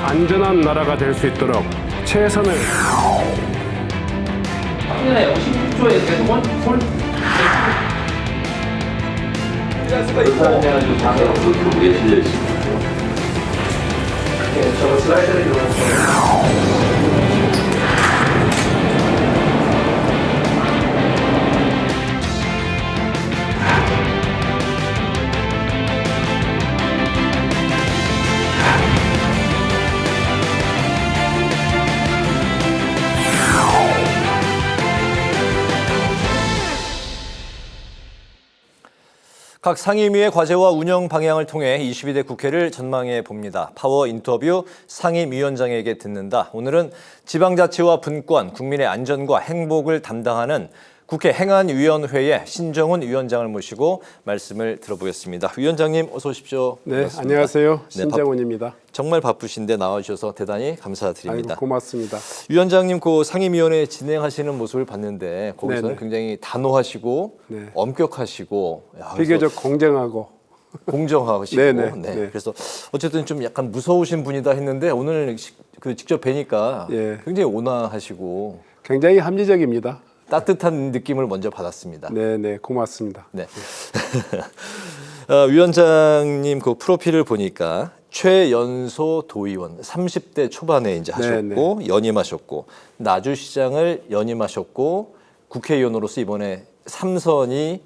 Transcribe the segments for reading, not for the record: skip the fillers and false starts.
안전한 나라가 될 수 있도록 최선을 작년에 59조에 계속 손 수가 있고 해가지고 장애가 그게 실려 있습니다. 네, 저 슬라이드를 들어갔어요. 각 상임위의 과제와 운영 방향을 통해 22대 국회를 전망해 봅니다. 파워 인터뷰 상임위원장에게 듣는다. 오늘은 지방자치와 분권, 국민의 안전과 행복을 담당하는 국회 행안위원회의 신정훈 위원장을 모시고 말씀을 들어보겠습니다. 위원장님 어서 오십시오. 네, 반갑습니다. 안녕하세요. 신정훈입니다. 정말 바쁘신데 나와주셔서 대단히 감사드립니다. 아이고, 고맙습니다. 위원장님 그 상임위원회 진행하시는 모습을 봤는데 거기서는 네네. 굉장히 단호하시고 네. 엄격하시고 비교적 공정하고 공정하시고 네네. 네. 네. 그래서 어쨌든 좀 약간 무서우신 분이다 했는데 오늘 그 직접 뵈니까 예. 굉장히 온화하시고 굉장히 합리적입니다. 따뜻한 느낌을 먼저 받았습니다. 네, 네, 고맙습니다. 네. 위원장님 그 프로필을 보니까 최연소 도의원 30대 초반에 이제 하셨고 연임하셨고 나주시장을 연임하셨고 국회의원으로서 이번에 3선이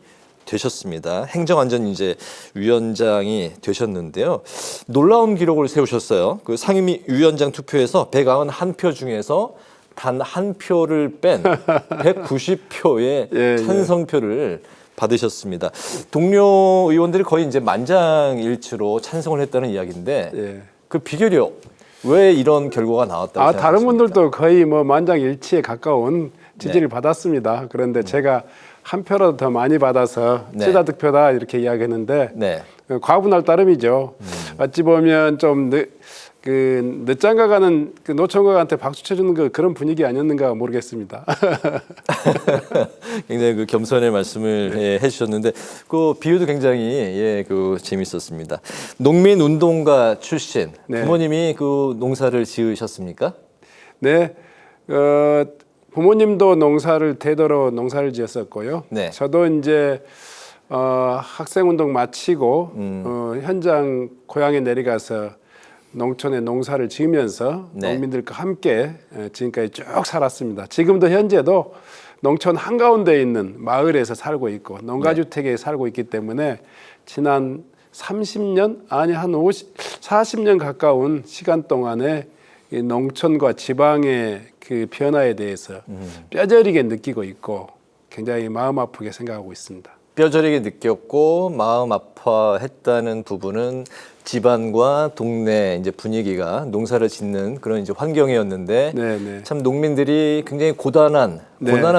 되셨습니다. 행정안전 이제 위원장이 되셨는데요. 놀라운 기록을 세우셨어요. 그 상임위 위원장 투표에서 191표 중에서 단 한 표를 뺀 190표의 예, 찬성표를 받으셨습니다. 동료 의원들이 거의 이제 만장일치로 찬성을 했다는 이야기인데 예. 그 비결이 왜 이런 결과가 나왔다고 생각하십니까? 다른 분들도 거의 뭐 만장일치에 가까운 지지를 받았습니다. 그런데 제가 한 표라도 더 많이 받아서 네. 찌다득표다 이렇게 이야기했는데 네. 과분할 따름이죠. 어찌 보면 좀 늦장가 가는 그 노총각한테 박수 쳐주는 그런 분위기 아니었는가 모르겠습니다. 굉장히 그 겸손의 말씀을 해주셨는데 그 비유도 굉장히 재밌었습니다. 농민운동가 출신 네. 부모님이 그 농사를 지으셨습니까? 네, 부모님도 대대로 농사를 지었었고요. 네. 저도 이제 학생운동 마치고 현장 고향에 내려가서 농촌에 농사를 지으면서 네. 농민들과 함께 지금까지 쭉 살았습니다. 지금도 현재도 농촌 한가운데에 있는 마을에서 살고 있고 농가주택에 살고 있기 때문에 지난 30년 아니 한 40년 가까운 시간 동안에 이 농촌과 지방의 그 변화에 대해서 뼈저리게 느끼고 있고 굉장히 마음 아프게 생각하고 있습니다. 뼈저리게 느꼈고 마음 아파했다는 부분은 집안과 동네 이제 분위기가 농사를 짓는 그런 이제 환경이었는데 네네. 참 농민들이 굉장히 고단한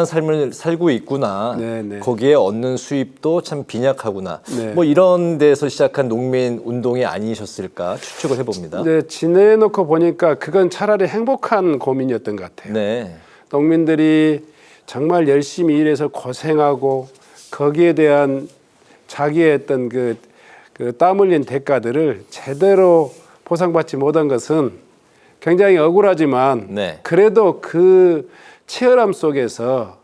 삶을 살고 있구나. 네네. 거기에 얻는 수입도 참 빈약하구나. 네. 뭐 이런 데서 시작한 농민 운동이 아니셨을까 추측을 해봅니다. 네, 지내놓고 보니까 그건 차라리 행복한 고민이었던 것 같아요. 네. 농민들이 정말 열심히 일해서 고생하고 거기에 대한 자기의 어떤 그 땀 흘린 대가들을 제대로 보상받지 못한 것은 굉장히 억울하지만 네. 그래도 그 치열함 속에서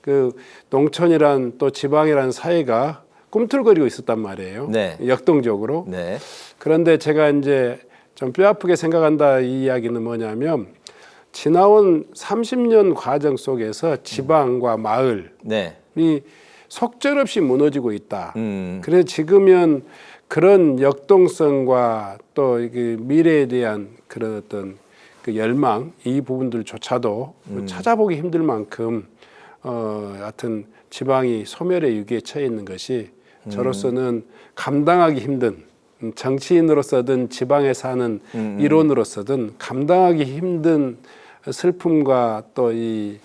그 농촌이란 또 지방이란 사회가 꿈틀거리고 있었단 말이에요. 네. 역동적으로. 네. 그런데 제가 이제 좀 뼈아프게 생각한다 이 이야기는 뭐냐면 지나온 30년 과정 속에서 지방과 마을이 네. 속절없이 무너지고 있다. 음. 그래서 지금은 그런 역동성과 또 그 미래에 대한 그런 어떤 그 열망 이 부분들조차도 찾아보기 힘들 만큼 하여튼 지방이 소멸의 위기에 처해 있는 것이 저로서는 감당하기 힘든 정치인으로서든 지방에 사는 일원으로서든 감당하기 힘든 슬픔과 또 이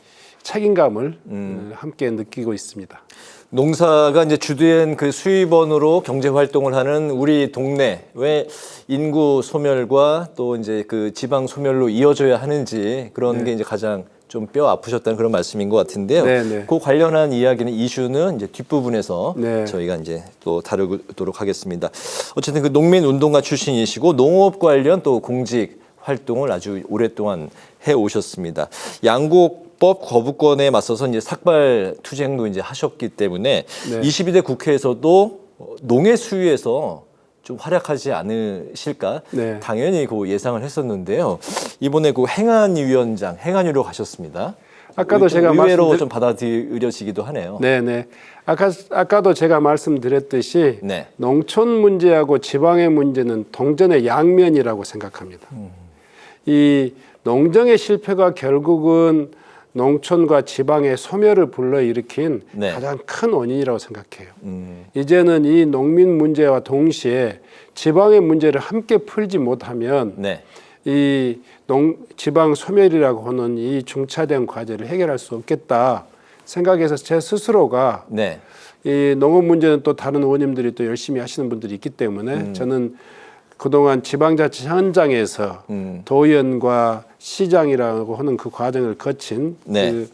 책임감을 함께 느끼고 있습니다. 농사가 이제 주된 그 수입원으로 경제 활동을 하는 우리 동네 왜 인구 소멸과 또 이제 그 지방 소멸로 이어져야 하는지 그런 게 이제 가장 좀 뼈 아프셨다는 그런 말씀인 것 같은데요. 네네. 그 관련한 이야기는 이슈는 이제 뒷부분에서 네. 저희가 이제 또 다루도록 하겠습니다. 어쨌든 그 농민 운동가 출신이시고 농업 관련 또 공직 활동을 아주 오랫동안 해 오셨습니다. 양곡법 거부권에 맞서서 이제 삭발 투쟁도 이제 하셨기 때문에 네. 22대 국회에서도 농해 수위에서 좀 활약하지 않으실까 네. 당연히 그 예상을 했었는데요. 이번에 그 행안위원장 행안위로 가셨습니다. 아까도 제가 의외로 말씀드렸- 좀 받아들여지기도 하네요. 네네. 아까도 제가 말씀드렸듯이 네. 농촌 문제하고 지방의 문제는 동전의 양면이라고 생각합니다. 이 농정의 실패가 결국은 농촌과 지방의 소멸을 불러일으킨 네. 가장 큰 원인이라고 생각해요. 이제는 이 농민 문제와 동시에 지방의 문제를 함께 풀지 못하면 네. 이 지방 소멸이라고 하는 이 중차대한 과제를 해결할 수 없겠다 생각해서 제 스스로가 네. 이 농업 문제는 또 다른 의원님들이 또 열심히 하시는 분들이 있기 때문에 저는 그동안 지방자치 현장에서 도의원과 시장이라고 하는 그 과정을 거친 네.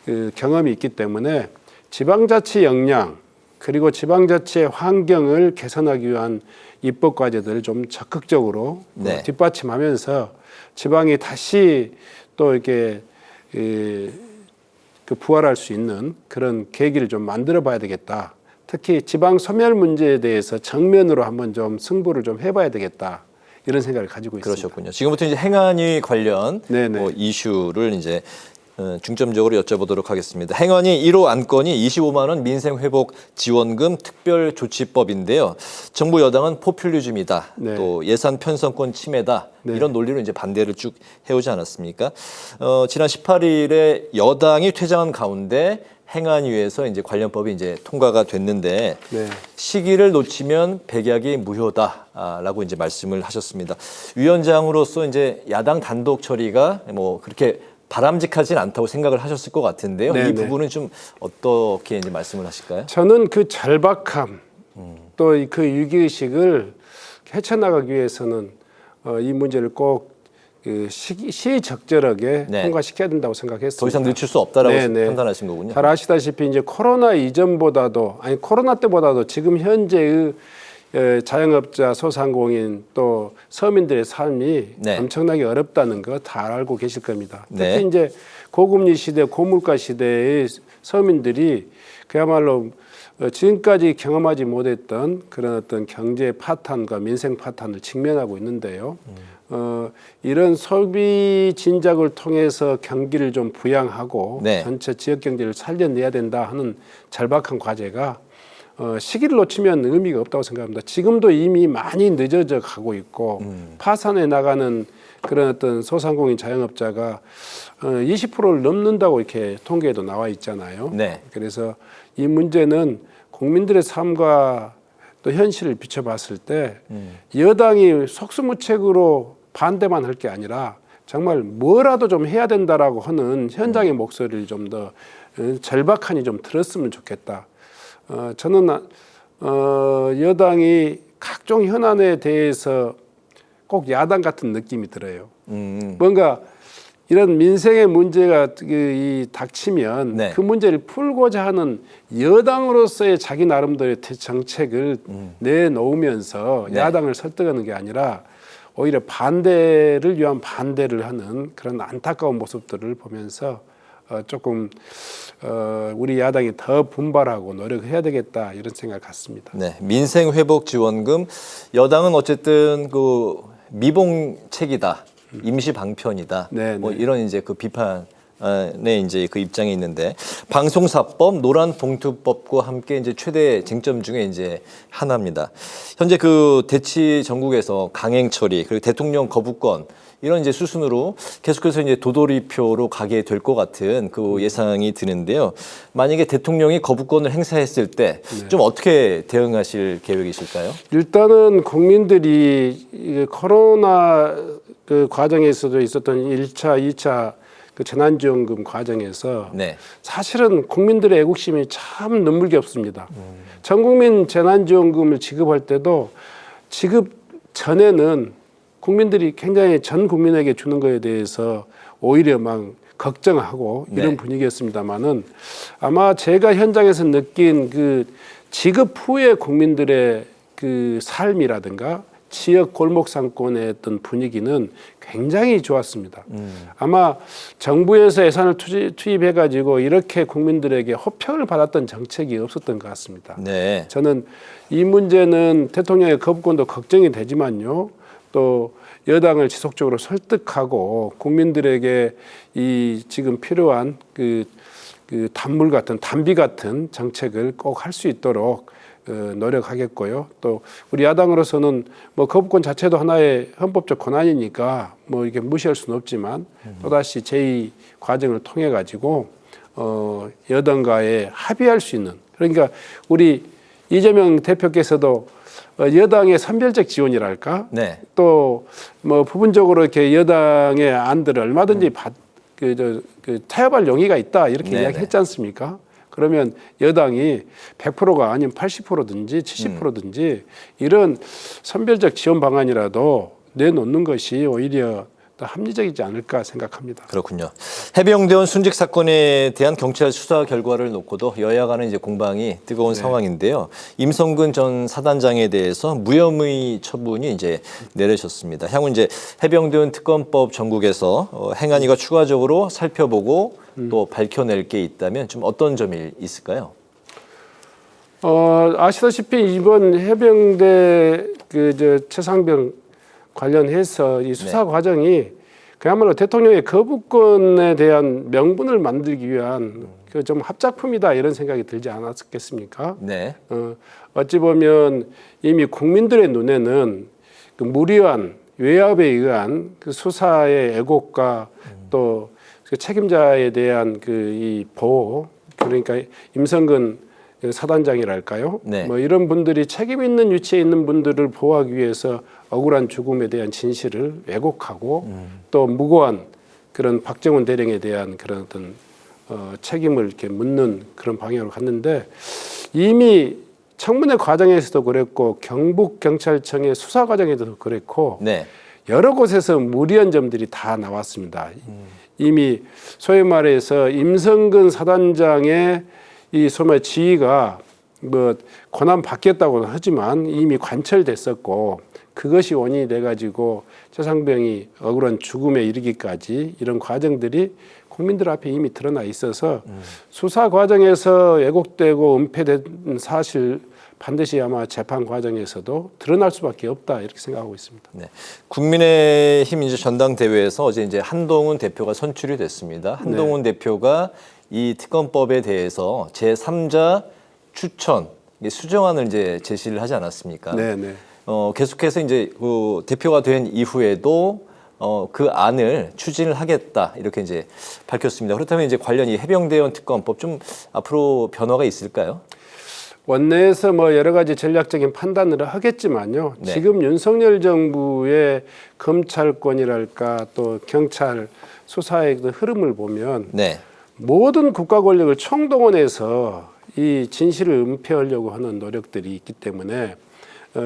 그 경험이 있기 때문에 지방자치 역량 그리고 지방자치의 환경을 개선하기 위한 입법 과제들을 좀 적극적으로 네. 뒷받침하면서 지방이 다시 또 이렇게 그 부활할 수 있는 그런 계기를 좀 만들어 봐야 되겠다. 특히 지방 소멸 문제에 대해서 정면으로 한번 좀 승부를 좀 해봐야 되겠다. 이런 생각을 가지고 있습니다. 그러셨군요. 지금부터 이제 행안위 관련 네네. 뭐 이슈를 이제 중점적으로 여쭤보도록 하겠습니다. 행안위 1호 안건이 25만 원 민생회복 지원금 특별조치법인데요. 정부 여당은 포퓰리즘이다. 네. 또 예산 편성권 침해다. 네. 이런 논리로 이제 반대를 쭉 해오지 않았습니까? 지난 18일에 여당이 퇴장한 가운데 행안위에서 이제 관련법이 이제 통과가 됐는데 네. 시기를 놓치면 백약이 무효다라고 이제 말씀을 하셨습니다. 위원장으로서 이제 야당 단독 처리가 뭐 그렇게 바람직하진 않다고 생각을 하셨을 것 같은데요. 네네. 이 부분은 좀 어떻게 이제 말씀을 하실까요? 저는 그 절박함 또 그 위기의식을 헤쳐나가기 위해서는 이 문제를 꼭 그 시적절하게 네. 통과시켜야 된다고 생각했습니다. 더 이상 늦출 수 없다라고 네네. 판단하신 거군요. 잘 아시다시피 이제 코로나 이전보다도 아니 코로나 때보다도 지금 현재의 자영업자, 소상공인 또 서민들의 삶이 네. 엄청나게 어렵다는 거 다 알고 계실 겁니다. 특히 네. 이제 고금리 시대, 고물가 시대의 서민들이 그야말로 지금까지 경험하지 못했던 그런 어떤 경제 파탄과 민생 파탄을 직면하고 있는데요. 이런 소비 진작을 통해서 경기를 좀 부양하고 네. 전체 지역 경제를 살려내야 된다 하는 절박한 과제가 시기를 놓치면 의미가 없다고 생각합니다. 지금도 이미 많이 늦어져 가고 있고 파산해 나가는 그런 어떤 소상공인 자영업자가 20%를 넘는다고 이렇게 통계에도 나와 있잖아요. 네. 그래서 이 문제는 국민들의 삶과 또 현실을 비춰봤을 때 여당이 속수무책으로 반대만 할 게 아니라 정말 뭐라도 좀 해야 된다라고 하는 현장의 목소리를 좀 더 절박하니 좀 들었으면 좋겠다. 저는 여당이 각종 현안에 대해서 꼭 야당 같은 느낌이 들어요. 뭔가 이런 민생의 문제가 닥치면 네. 그 문제를 풀고자 하는 여당으로서의 자기 나름대로의 정책을 내놓으면서 네. 야당을 설득하는 게 아니라 오히려 반대를 위한 반대를 하는 그런 안타까운 모습들을 보면서 조금 우리 야당이 더 분발하고 노력해야 되겠다 이런 생각 같습니다. 네, 민생 회복 지원금 여당은 어쨌든 그 미봉책이다, 임시 방편이다, 네, 뭐 네. 이런 이제 그 비판에 이제 그 입장이 있는데 방송사법, 노란봉투법과 함께 이제 최대 쟁점 중에 이제 하나입니다. 현재 그 대치 전국에서 강행 처리 그리고 대통령 거부권 이런 이제 수순으로 계속해서 이제 도돌이표로 가게 될 것 같은 그 예상이 드는데요. 만약에 대통령이 거부권을 행사했을 때 좀 어떻게 대응하실 계획이실까요? 일단은 국민들이 이 코로나 그 과정에서도 있었던 1차, 2차 그 재난지원금 과정에서 네. 사실은 국민들의 애국심이 참 눈물겹습니다. 전국민 재난지원금을 지급할 때도 지급 전에는 국민들이 굉장히 전 국민에게 주는 것에 대해서 오히려 막 걱정하고 이런 네. 분위기였습니다만은 아마 제가 현장에서 느낀 그 지급 후에 국민들의 그 삶이라든가 지역 골목 상권의 어떤 분위기는 굉장히 좋았습니다. 아마 정부에서 예산을 투입해 가지고 이렇게 국민들에게 호평을 받았던 정책이 없었던 것 같습니다. 네. 저는 이 문제는 대통령의 거부권도 걱정이 되지만요. 또 여당을 지속적으로 설득하고 국민들에게 이 지금 필요한 그 단비 같은 정책을 꼭 할 수 있도록 노력하겠고요. 또 우리 야당으로서는 뭐 거부권 자체도 하나의 헌법적 권한이니까 뭐 이렇게 무시할 수는 없지만 또다시 제2 과정을 통해 가지고 여당과의 합의할 수 있는, 그러니까 우리 이재명 대표께서도 여당의 선별적 지원이랄까, 네. 또 뭐 부분적으로 이렇게 여당의 안들을 얼마든지 타협할 용의가 있다 이렇게 네네. 이야기했지 않습니까? 그러면 여당이 100%가 아니면 80%든지 70%든지 이런 선별적 지원 방안이라도 내놓는 것이 오히려 더 합리적이지 않을까 생각합니다. 그렇군요. 해병대원 순직 사건에 대한 경찰 수사 결과를 놓고도 여야 간의 이제 공방이 뜨거운 상황인데요. 임성근 전 사단장에 대해서 무혐의 처분이 이제 내려졌습니다. 향후 이제 해병대원 특검법 전국에서 행안위가 추가적으로 살펴보고 또 밝혀낼 게 있다면 좀 어떤 점이 있을까요? 아시다시피 이번 해병대 최상병 관련해서 이 수사 과정이 그야말로 대통령의 거부권에 대한 명분을 만들기 위한 그 좀 합작품이다 이런 생각이 들지 않았겠습니까? 네. 어찌 보면 이미 국민들의 눈에는 그 무리한 외압에 의한 그 수사의 왜곡과 또 그 책임자에 대한 그 이 보호, 그러니까 임성근 사단장이랄까요? 네. 뭐 이런 분들이 책임 있는 위치에 있는 분들을 보호하기 위해서 억울한 죽음에 대한 진실을 왜곡하고 또 무고한 그런 박정훈 대령에 대한 그런 어떤 책임을 이렇게 묻는 그런 방향으로 갔는데, 이미 청문회 과정에서도 그랬고 경북 경찰청의 수사 과정에도 그랬고 네. 여러 곳에서 무리한 점들이 다 나왔습니다. 이미 소위 말해서 임성근 사단장의 이 소위 지위가 뭐 권한 받겠다고는 하지만 이미 관철됐었고, 그것이 원인이 돼가지고 최상병이 억울한 죽음에 이르기까지 이런 과정들이 국민들 앞에 이미 드러나 있어서 수사 과정에서 왜곡되고 은폐된 사실 반드시 아마 재판 과정에서도 드러날 수밖에 없다 이렇게 생각하고 있습니다. 네. 국민의힘 이제 전당대회에서 어제 이제 한동훈 대표가 선출이 됐습니다. 한동훈 대표가 이 특검법에 대해서 제3자 추천 수정안을 이제 제시를 하지 않았습니까? 네. 계속해서 이제 그 대표가 된 이후에도 그 안을 추진을 하겠다 이렇게 이제 밝혔습니다. 그렇다면 이제 관련 이 해병대원 특검법 좀 앞으로 변화가 있을까요? 원내에서 뭐 여러 가지 전략적인 판단을 하겠지만요. 네. 지금 윤석열 정부의 검찰권이랄까 또 경찰 수사의 그 흐름을 보면 네. 모든 국가 권력을 총동원해서 이 진실을 은폐하려고 하는 노력들이 있기 때문에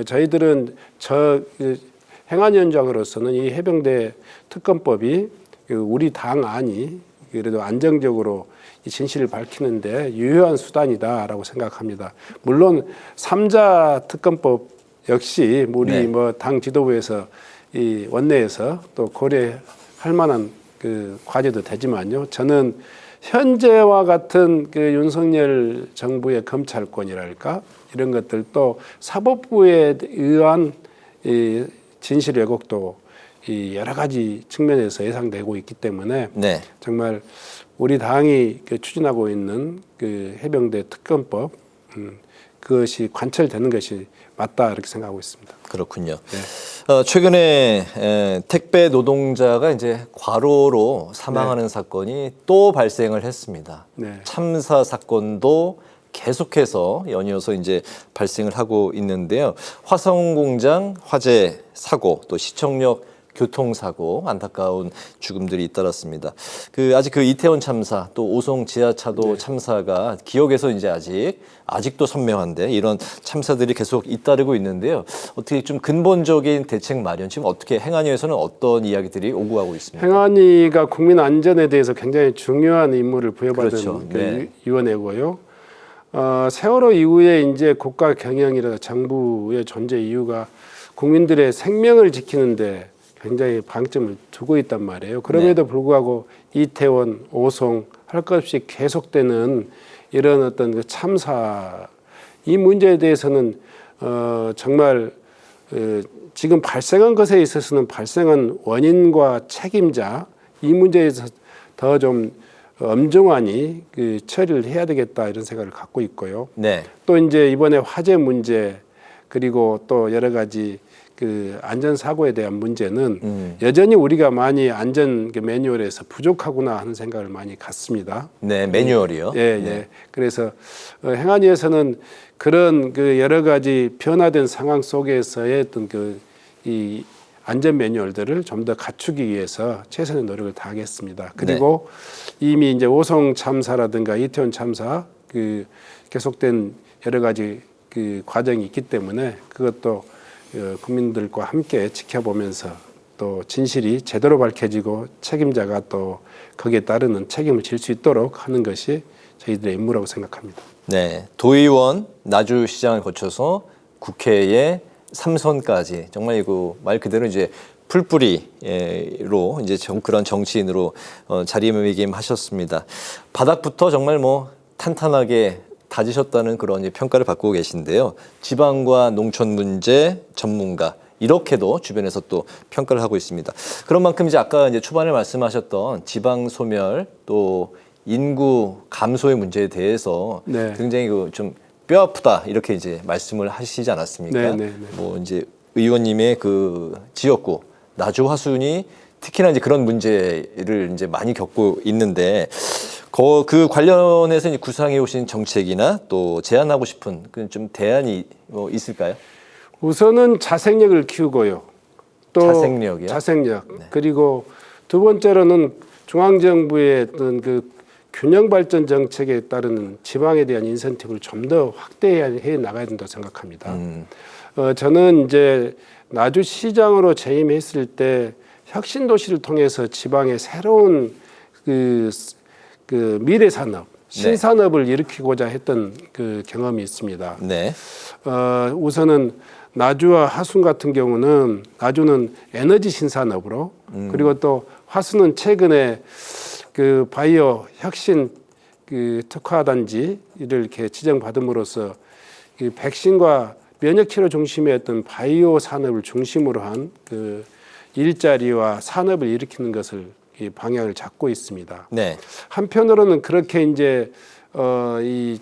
저희들은 행안위원장으로서는 이 해병대 특검법이 우리 당 안이 그래도 안정적으로 이 진실을 밝히는데 유효한 수단이다라고 생각합니다. 물론 3자 특검법 역시 우리 뭐 당 지도부에서 이 원내에서 또 고려할 만한 그 과제도 되지만요. 저는 현재와 같은 그 윤석열 정부의 검찰권이랄까 이런 것들 또 사법부에 의한 이 진실 왜곡도 이 여러 가지 측면에서 예상되고 있기 때문에 정말 우리 당이 그 추진하고 있는 그 해병대 특검법 그것이 관철되는 것이 맞다 이렇게 생각하고 있습니다. 그렇군요. 최근에 택배 노동자가 이제 과로로 사망하는 사건이 또 발생을 했습니다. 참사 사건도 계속해서 연이어서 이제 발생을 하고 있는데요. 화성공장 화재 사고, 또 시청역 교통사고, 안타까운 죽음들이 잇따랐습니다. 아직 이태원 참사, 또 오송 지하차도 참사가 기억에서 이제 아직도 선명한데 이런 참사들이 계속 잇따르고 있는데요. 어떻게 좀 근본적인 대책 마련, 지금 어떻게 행안위에서는 어떤 이야기들이 오고 가고 있습니까? 행안위가 국민 안전에 대해서 굉장히 중요한 임무를 부여받은 그렇죠. 위원회고요. 세월호 이후에 이제 국가 경영이라 정부의 존재 이유가 국민들의 생명을 지키는데 굉장히 방점을 두고 있단 말이에요. 그럼에도 불구하고 이태원, 오송 할 것 없이 계속되는 이런 어떤 그 참사 이 문제에 대해서는 정말 지금 발생한 것에 있어서는 발생한 원인과 책임자 이 문제에서 더 좀 엄중하니 그 처리를 해야 되겠다 이런 생각을 갖고 있고요. 네. 또 이제 이번에 화재 문제 그리고 또 여러 가지 그 안전 사고에 대한 문제는 여전히 우리가 많이 안전 그 매뉴얼에서 부족하구나 하는 생각을 많이 갖습니다. 네, 매뉴얼이요. 예, 예. 네. 그래서 행안위에서는 그런 그 여러 가지 변화된 상황 속에서의 어떤 그 이 안전 매뉴얼들을 좀 더 갖추기 위해서 최선의 노력을 다하겠습니다. 그리고 이미 이제 오송 참사라든가 이태원 참사 그 계속된 여러 가지 그 과정이 있기 때문에 그것도 국민들과 함께 지켜보면서 또 진실이 제대로 밝혀지고 책임자가 또 거기에 따르는 책임을 질 수 있도록 하는 것이 저희들의 임무라고 생각합니다. 네, 도의원, 나주시장을 거쳐서 국회에 3선까지 정말 이거 말 그대로 이제 풀뿌리로 이제 그런 정치인으로 자리매김하셨습니다. 바닥부터 정말 뭐 탄탄하게 다지셨다는 그런 이제 평가를 받고 계신데요. 지방과 농촌 문제 전문가 이렇게도 주변에서 또 평가를 하고 있습니다. 그런 만큼 이제 아까 이제 초반에 말씀하셨던 지방 소멸 또 인구 감소의 문제에 대해서 네. 굉장히 그 좀 뼈아프다 이렇게 이제 말씀을 하시지 않았습니까? 네, 네, 네. 뭐 이제 의원님의 그 지역구 나주 화순이 특히나 이제 그런 문제를 이제 많이 겪고 있는데 그 관련해서 이제 구상해 오신 정책이나 또 제안하고 싶은 그 좀 대안이 뭐 있을까요? 우선은 자생력을 키우고요. 또 자생력이요? 자생력. 그리고 두 번째로는 중앙정부의 어떤 그 균형 발전 정책에 따르는 지방에 대한 인센티브를 좀 더 확대해 나가야 된다고 생각합니다. 저는 이제 나주시장으로 재임했을 때 혁신 도시를 통해서 지방의 새로운 그 미래 산업, 신산업을 일으키고자 했던 그 경험이 있습니다. 네. 우선은 나주와 화순 같은 경우는 나주는 에너지 신산업으로 그리고 또 화순은 최근에 그 바이오 혁신 그 특화 단지를 이렇게 지정받음으로써 그 백신과 면역 치료 중심의 어떤 바이오 산업을 중심으로 한 그 일자리와 산업을 일으키는 것을 이 방향을 잡고 있습니다. 네. 한편으로는 그렇게 이제 이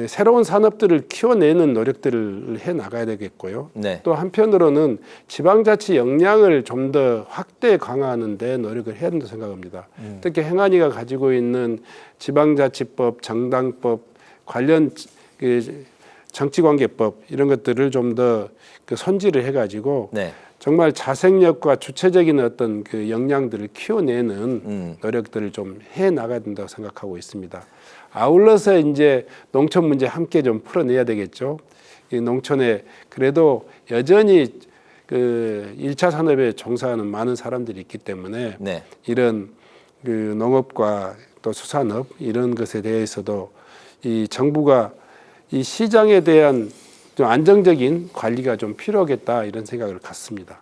새로운 산업들을 키워내는 노력들을 해 나가야 되겠고요. 네. 또 한편으로는 지방자치 역량을 좀 더 확대 강화하는 데 노력을 해야 된다고 생각합니다. 특히 행안위가 가지고 있는 지방자치법, 정당법, 관련 그 정치관계법 이런 것들을 좀 더 그 손질을 해가지고 네. 정말 자생력과 주체적인 어떤 그 역량들을 키워내는 노력들을 좀 해 나가야 된다고 생각하고 있습니다. 아울러서 이제 농촌 문제 함께 좀 풀어내야 되겠죠. 이 농촌에 그래도 여전히 그 1차 산업에 종사하는 많은 사람들이 있기 때문에 네. 이런 그 농업과 또 수산업 이런 것에 대해서도 이 정부가 이 시장에 대한 좀 안정적인 관리가 좀 필요하겠다 이런 생각을 갖습니다.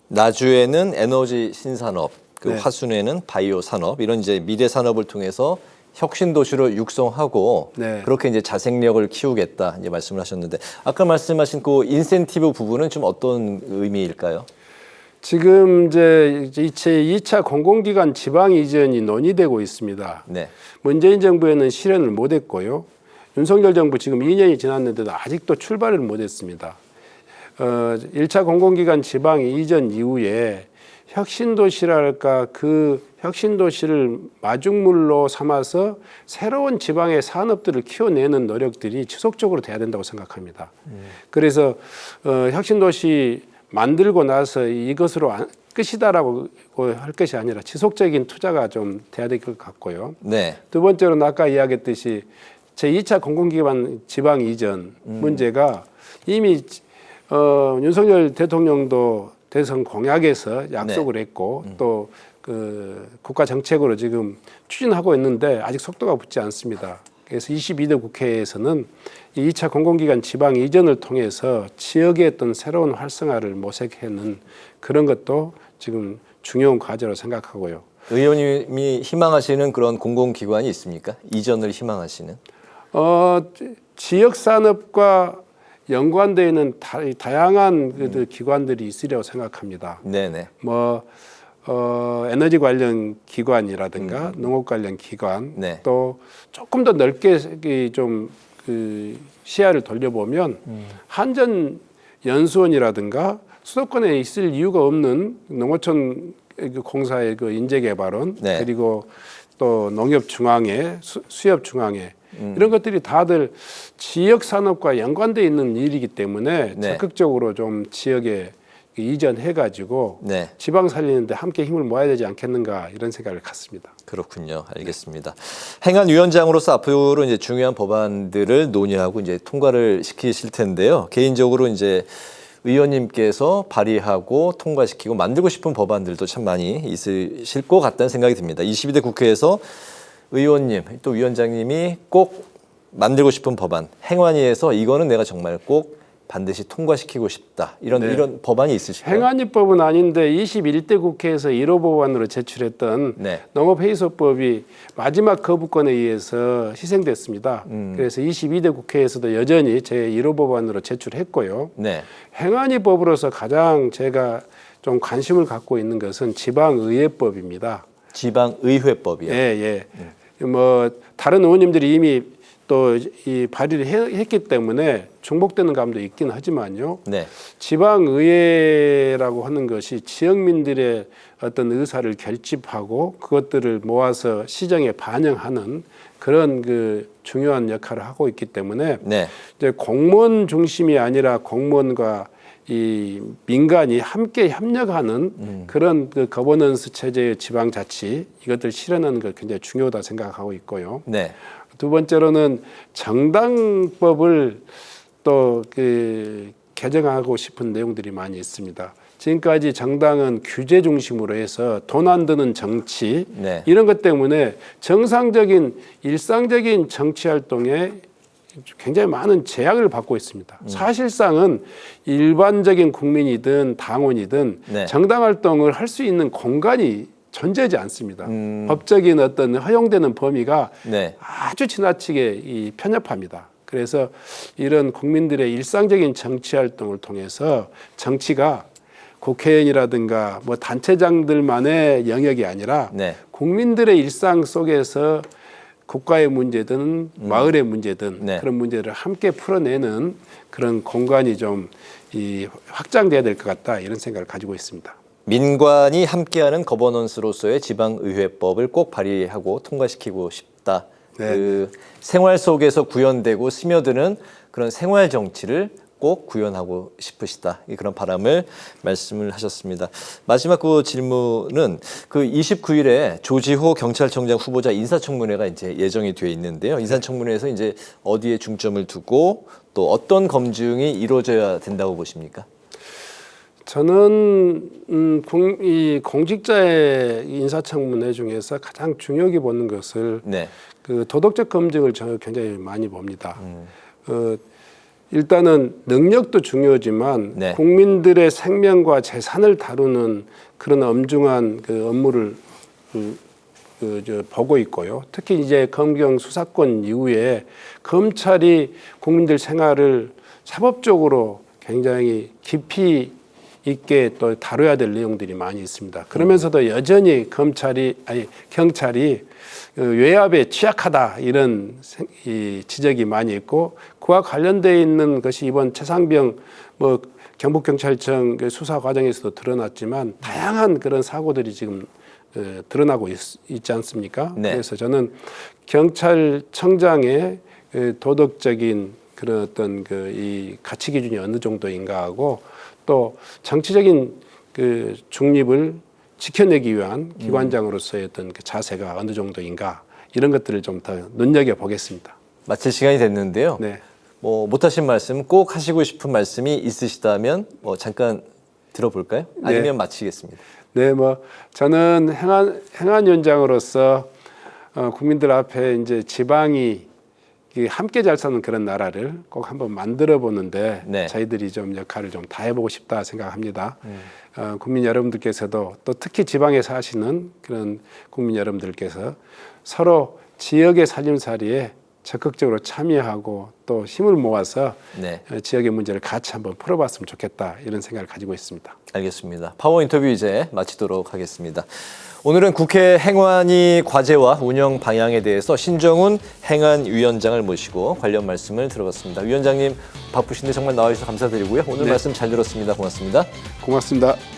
나주에는 에너지 신산업, 그 네. 화순에는 바이오 산업 이런 이제 미래 산업을 통해서 혁신 도시로 육성하고 네. 그렇게 이제 자생력을 키우겠다 이제 말씀을 하셨는데 아까 말씀하신 그 인센티브 부분은 좀 어떤 의미일까요? 지금 이제 2차 공공기관 지방 이전이 논의되고 있습니다. 네. 문재인 정부에는 실현을 못했고요. 윤석열 정부 지금 2년이 지났는데도 아직도 출발을 못했습니다. 1차 공공기관 지방 이전 이후에 혁신도시랄까 그 혁신도시를 마중물로 삼아서 새로운 지방의 산업들을 키워내는 노력들이 지속적으로 돼야 된다고 생각합니다. 그래서 혁신도시 만들고 나서 이것으로 끝이다라고 할 것이 아니라 지속적인 투자가 좀 돼야 될 것 같고요. 네. 두 번째로는 아까 이야기했듯이 제2차 공공기관 지방 이전 문제가 이미 윤석열 대통령도 대선 공약에서 약속을 했고 또 그 국가 정책으로 지금 추진하고 있는데 아직 속도가 붙지 않습니다. 그래서 22대 국회에서는 이 2차 공공기관 지방 이전을 통해서 지역의 어떤 새로운 활성화를 모색하는 그런 것도 지금 중요한 과제로 생각하고요. 의원님이 희망하시는 그런 공공기관이 있습니까? 이전을 희망하시는? 지역 산업과 연관되어 있는 다양한 그 기관들이 있으리라고 생각합니다. 네네. 뭐 에너지 관련 기관이라든가 농업 관련 기관, 네. 또 조금 더 넓게 좀 그 시야를 돌려보면 한전 연수원이라든가 수도권에 있을 이유가 없는 농어촌 공사의 그 인재 개발원, 네. 그리고 또 농협 중앙회, 수협 중앙회 이런 것들이 다들 지역 산업과 연관되어 있는 일이기 때문에 네. 적극적으로 좀 지역에 이전해가지고 네. 지방 살리는데 함께 힘을 모아야 되지 않겠는가 이런 생각을 갖습니다. 그렇군요. 알겠습니다. 행안위원장으로서 앞으로 이제 중요한 법안들을 논의하고 이제 통과를 시키실 텐데요. 개인적으로 이제 의원님께서 발의하고 통과시키고 만들고 싶은 법안들도 참 많이 있으실 것 같다는 생각이 듭니다. 22대 국회에서 의원님 또 위원장님이 꼭 만들고 싶은 법안, 행안위에서 이거는 내가 정말 꼭 반드시 통과시키고 싶다. 이런 법안이 있으실까요? 행안위법은 아닌데 21대 국회에서 1호 법안으로 제출했던 네. 농업회의소법이 마지막 거부권에 의해서 희생됐습니다. 그래서 22대 국회에서도 여전히 제 1호 법안으로 제출했고요. 네. 행안위법으로서 가장 제가 좀 관심을 갖고 있는 것은 지방의회법입니다. 지방의회법이요. 예, 예. 뭐 다른 의원님들이 이미 또 이 발의를 했기 때문에 중복되는 감도 있긴 하지만요. 네. 지방의회라고 하는 것이 지역민들의 어떤 의사를 결집하고 그것들을 모아서 시정에 반영하는 그런 그 중요한 역할을 하고 있기 때문에 네. 이제 공무원 중심이 아니라 공무원과 이 민간이 함께 협력하는 그런 그 거버넌스 체제의 지방자치 이것들 실현하는 것 굉장히 중요하다 생각하고 있고요. 네. 두 번째로는 정당법을 또 그 개정하고 싶은 내용들이 많이 있습니다. 지금까지 정당은 규제 중심으로 해서 돈 안 드는 정치 네. 이런 것 때문에 정상적인 일상적인 정치 활동에 굉장히 많은 제약을 받고 있습니다. 사실상은 일반적인 국민이든 당원이든 네. 정당 활동을 할 수 있는 공간이 존재하지 않습니다. 법적인 어떤 허용되는 범위가 네. 아주 지나치게 편협합니다. 그래서 이런 국민들의 일상적인 정치 활동을 통해서 정치가 국회의원이라든가 뭐 단체장들만의 영역이 아니라 네. 국민들의 일상 속에서 국가의 문제든 마을의 문제든 네. 그런 문제를 함께 풀어내는 그런 공간이 좀 확장돼야 될 것 같다 이런 생각을 가지고 있습니다. 민관이 함께하는 거버넌스로서의 지방의회법을 꼭 발의하고 통과시키고 싶다. 네. 그 생활 속에서 구현되고 스며드는 그런 생활 정치를 꼭 구현하고 싶으시다. 그런 바람을 말씀을 하셨습니다. 마지막 그 질문은 그 29일에 조지호 경찰청장 후보자 인사청문회가 이제 예정이 되어 있는데요. 인사청문회에서 이제 어디에 중점을 두고 또 어떤 검증이 이루어져야 된다고 보십니까? 저는 이 공직자의 인사청문회 중에서 가장 중요하게 보는 것을 네. 그 도덕적 검증을 저는 굉장히 많이 봅니다. 일단은 능력도 중요하지만 네. 국민들의 생명과 재산을 다루는 그런 엄중한 그 업무를 보고 있고요. 특히 이제 검경 수사권 이후에 검찰이 국민들 생활을 사법적으로 굉장히 깊이 있게 또 다뤄야 될 내용들이 많이 있습니다. 그러면서도 여전히 경찰이 외압에 취약하다 이런 지적이 많이 있고 그와 관련되어 있는 것이 이번 최상병 뭐 경북경찰청 수사 과정에서도 드러났지만 다양한 그런 사고들이 지금 드러나고 있지 않습니까? 네. 그래서 저는 경찰청장의 도덕적인 그런 어떤 이 가치 기준이 어느 정도인가 하고 또 정치적인 그 중립을 지켜내기 위한 기관장으로서의 어떤 그 자세가 어느 정도인가 이런 것들을 좀 더 눈여겨 보겠습니다. 마칠 시간이 됐는데요. 네. 뭐 못하신 말씀 꼭 하시고 싶은 말씀이 있으시다면 뭐 잠깐 들어볼까요? 아니면 네. 마치겠습니다. 네, 뭐 저는 행안위원장으로서 국민들 앞에 이제 지방이 이 함께 잘 사는 그런 나라를 꼭 한번 만들어 보는데 네. 저희들이 좀 역할을 좀 다해보고 싶다 생각합니다. 국민 여러분들께서도 또 특히 지방에 사시는 그런 국민 여러분들께서 서로 지역의 살림살이에 적극적으로 참여하고 또 힘을 모아서 네. 지역의 문제를 같이 한번 풀어봤으면 좋겠다 이런 생각을 가지고 있습니다. 알겠습니다. 파워 인터뷰 이제 마치도록 하겠습니다. 오늘은 국회 행안위 과제와 운영 방향에 대해서 신정훈 행안위원장을 모시고 관련 말씀을 들어봤습니다. 위원장님 바쁘신데 정말 나와주셔서 감사드리고요. 오늘 네. 말씀 잘 들었습니다. 고맙습니다. 고맙습니다.